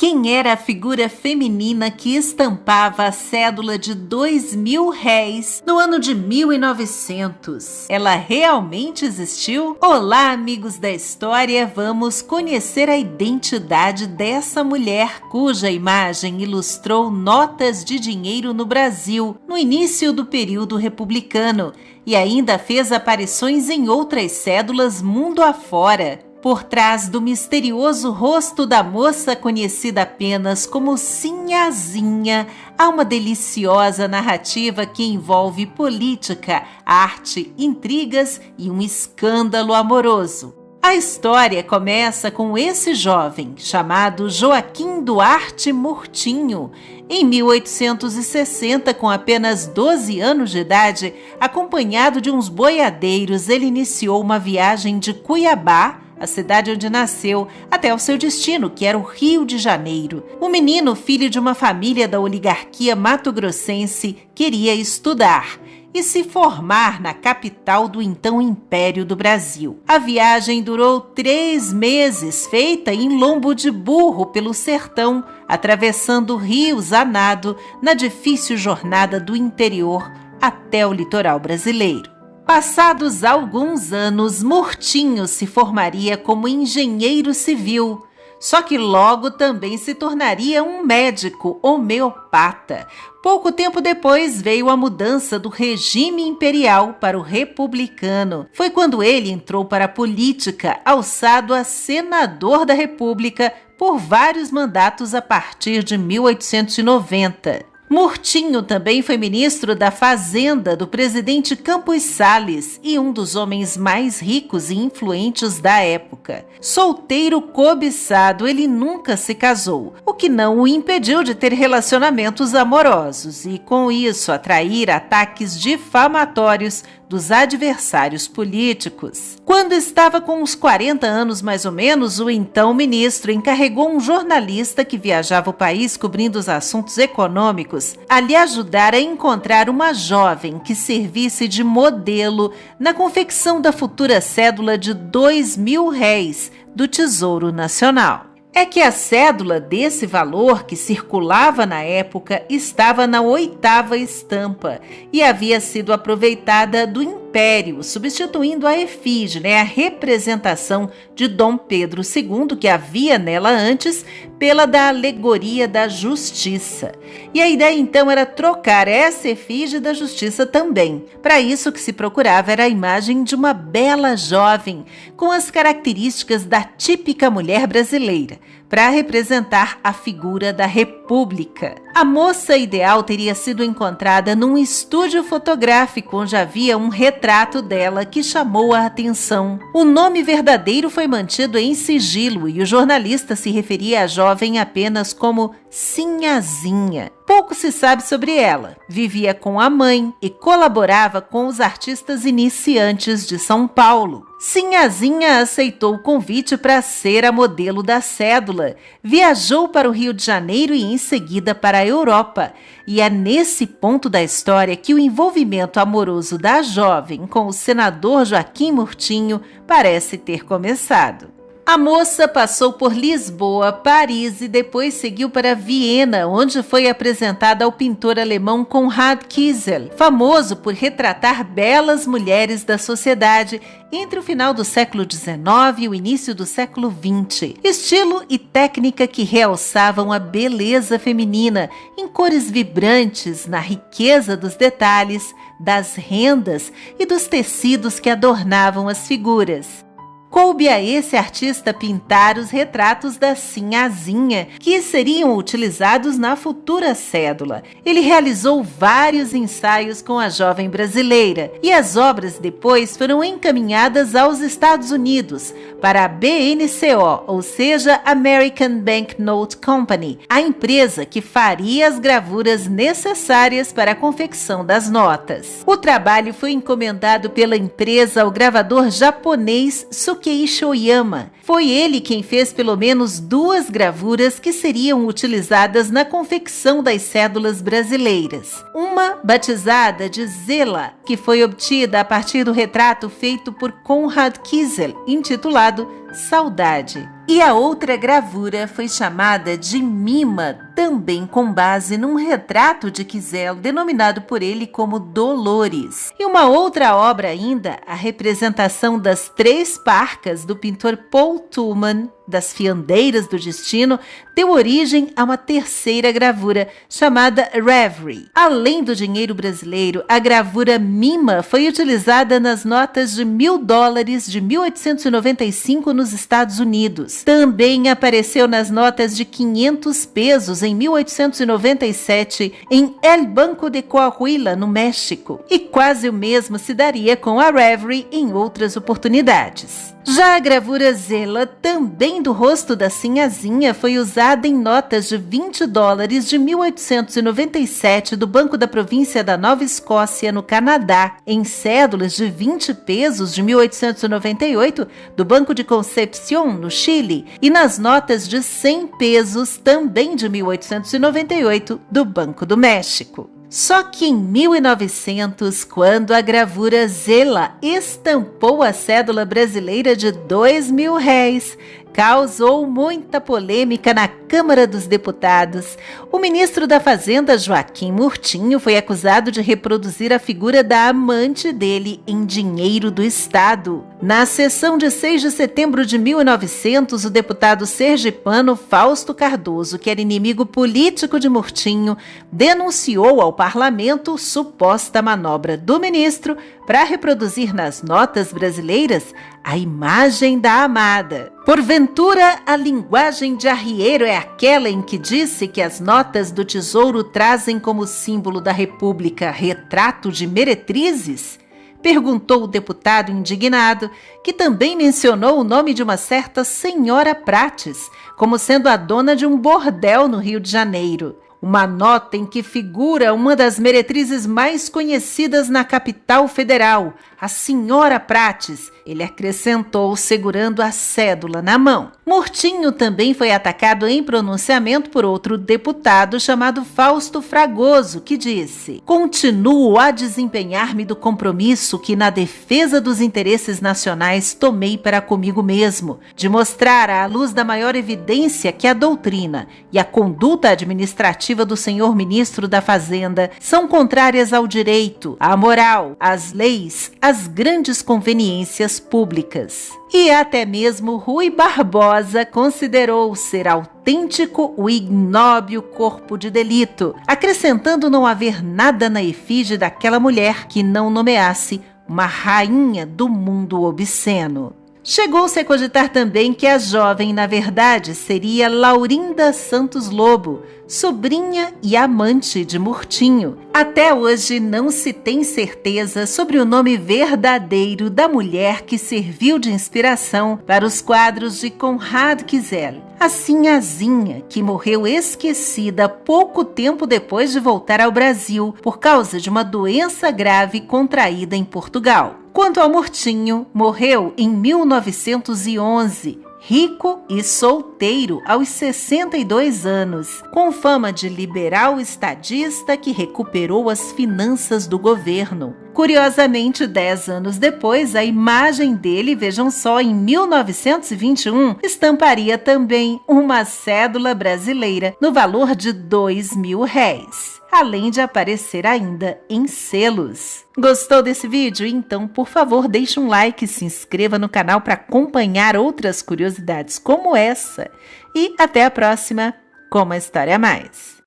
Quem era a figura feminina que estampava a cédula de R$ 2.000 no ano de 1900? Ela realmente existiu? Olá, amigos da história! Vamos conhecer a identidade dessa mulher cuja imagem ilustrou notas de dinheiro no Brasil no início do período republicano e ainda fez aparições em outras cédulas mundo afora. Por trás do misterioso rosto da moça conhecida apenas como Sinhazinha, há uma deliciosa narrativa que envolve política, arte, intrigas e um escândalo amoroso. A história começa com esse jovem, chamado Joaquim Duarte Murtinho. Em 1860, com apenas 12 anos de idade, acompanhado de uns boiadeiros, ele iniciou uma viagem de Cuiabá, a cidade onde nasceu, até o seu destino, que era o Rio de Janeiro. O menino, filho de uma família da oligarquia mato-grossense, queria estudar e se formar na capital do então Império do Brasil. A viagem durou 3 meses, feita em lombo de burro pelo sertão, atravessando rios a nado na difícil jornada do interior até o litoral brasileiro. Passados alguns anos, Murtinho se formaria como engenheiro civil, só que logo também se tornaria um médico homeopata. Pouco tempo depois veio a mudança do regime imperial para o republicano. Foi quando ele entrou para a política, alçado a senador da República por vários mandatos a partir de 1890. Murtinho também foi ministro da Fazenda do presidente Campos Salles e um dos homens mais ricos e influentes da época. Solteiro cobiçado, ele nunca se casou, o que não o impediu de ter relacionamentos amorosos e, com isso, atrair ataques difamatórios dos adversários políticos. Quando estava com uns 40 anos mais ou menos, o então ministro encarregou um jornalista que viajava o país cobrindo os assuntos econômicos a lhe ajudar a encontrar uma jovem que servisse de modelo na confecção da futura cédula de R$ 2.000 do Tesouro Nacional. É que a cédula desse valor que circulava na época estava na 8ª estampa e havia sido aproveitada do Império, substituindo a efígie, a representação de Dom Pedro II, que havia nela antes, pela da alegoria da justiça. E a ideia então era trocar essa efígie da justiça também. Para isso o que se procurava era a imagem de uma bela jovem, com as características da típica mulher brasileira, para representar a figura da República. A moça ideal teria sido encontrada num estúdio fotográfico onde havia um retrato dela que chamou a atenção. O nome verdadeiro foi mantido em sigilo e o jornalista se referia à jovem apenas como Sinhazinha. Pouco se sabe sobre ela. Vivia com a mãe e colaborava com os artistas iniciantes de São Paulo. Sinhazinha aceitou o convite para ser a modelo da cédula. Viajou para o Rio de Janeiro e em seguida para a Europa. E é nesse ponto da história que o envolvimento amoroso da jovem com o senador Joaquim Murtinho parece ter começado. A moça passou por Lisboa, Paris e depois seguiu para Viena, onde foi apresentada ao pintor alemão Konrad Kiesel, famoso por retratar belas mulheres da sociedade entre o final do século XIX e o início do século XX. Estilo e técnica que realçavam a beleza feminina em cores vibrantes, na riqueza dos detalhes, das rendas e dos tecidos que adornavam as figuras. Coube a esse artista pintar os retratos da Sinhazinha, que seriam utilizados na futura cédula. Ele realizou vários ensaios com a jovem brasileira e as obras depois foram encaminhadas aos Estados Unidos para a BNCO, ou seja, American Banknote Company, a empresa que faria as gravuras necessárias para a confecção das notas. O trabalho foi encomendado pela empresa ao gravador japonês Sukeishi Oyama. Foi ele quem fez pelo menos 2 gravuras que seriam utilizadas na confecção das cédulas brasileiras. Uma batizada de Zela, que foi obtida a partir do retrato feito por Konrad Kiesel, intitulado Saudade. E a outra gravura foi chamada de Mima, também com base num retrato de Quisélo, denominado por ele como Dolores. E uma outra obra ainda, a representação das 3 parcas do pintor Paul Tullman, das Fiandeiras do Destino, deu origem a uma terceira gravura, chamada Reverie. Além do dinheiro brasileiro, a gravura Mima foi utilizada nas notas de $1.000 de 1895 nos Estados Unidos. Também apareceu nas notas de 500 pesos em 1897 em El Banco de Coahuila, no México. E quase o mesmo se daria com a Reverie em outras oportunidades. Já a gravura Zela, também do rosto da Sinhazinha, foi usada em notas de $20 de 1897 do Banco da Província da Nova Escócia, no Canadá, em cédulas de 20 pesos de 1898 do Banco de Concepción, no Chile, e nas notas de 100 pesos, também de 1898, do Banco do México. Só que em 1900, quando a gravura Zela estampou a cédula brasileira de R$2.000, causou muita polêmica na Câmara dos Deputados. O ministro da Fazenda, Joaquim Murtinho, foi acusado de reproduzir a figura da amante dele em dinheiro do Estado. Na sessão de 6 de setembro de 1900, o deputado sergipano Fausto Cardoso, que era inimigo político de Murtinho, denunciou ao parlamento suposta manobra do ministro para reproduzir nas notas brasileiras a imagem da amada. Porventura, a linguagem de arrieiro é aquela em que disse que as notas do Tesouro trazem como símbolo da República retrato de meretrizes? Perguntou o deputado indignado, que também mencionou o nome de uma certa senhora Prates, como sendo a dona de um bordel no Rio de Janeiro. Uma nota em que figura uma das meretrizes mais conhecidas na capital federal, a senhora Prates, ele acrescentou, segurando a cédula na mão. Murtinho também foi atacado em pronunciamento por outro deputado chamado Fausto Fragoso, que disse: "Continuo a desempenhar-me do compromisso que, na defesa dos interesses nacionais, tomei para comigo mesmo, de mostrar à luz da maior evidência que a doutrina e a conduta administrativa do senhor ministro da Fazenda são contrárias ao direito, à moral, às leis, às grandes conveniências públicas." E até mesmo Rui Barbosa considerou ser autêntico o ignóbil corpo de delito, acrescentando não haver nada na efígie daquela mulher que não nomeasse uma rainha do mundo obsceno. Chegou-se a cogitar também que a jovem, na verdade, seria Laurinda Santos Lobo, sobrinha e amante de Murtinho. Até hoje não se tem certeza sobre o nome verdadeiro da mulher que serviu de inspiração para os quadros de Conrad Quisélo, a Sinhazinha, que morreu esquecida pouco tempo depois de voltar ao Brasil por causa de uma doença grave contraída em Portugal. Quanto ao Murtinho, morreu em 1911, rico e solteiro aos 62 anos, com fama de liberal estadista que recuperou as finanças do governo. Curiosamente, 10 anos depois, a imagem dele, vejam só, em 1921, estamparia também uma cédula brasileira no valor de R$2.000. Além de aparecer ainda em selos. Gostou desse vídeo? Então, por favor, deixe um like e se inscreva no canal para acompanhar outras curiosidades como essa. E até a próxima com uma história a mais.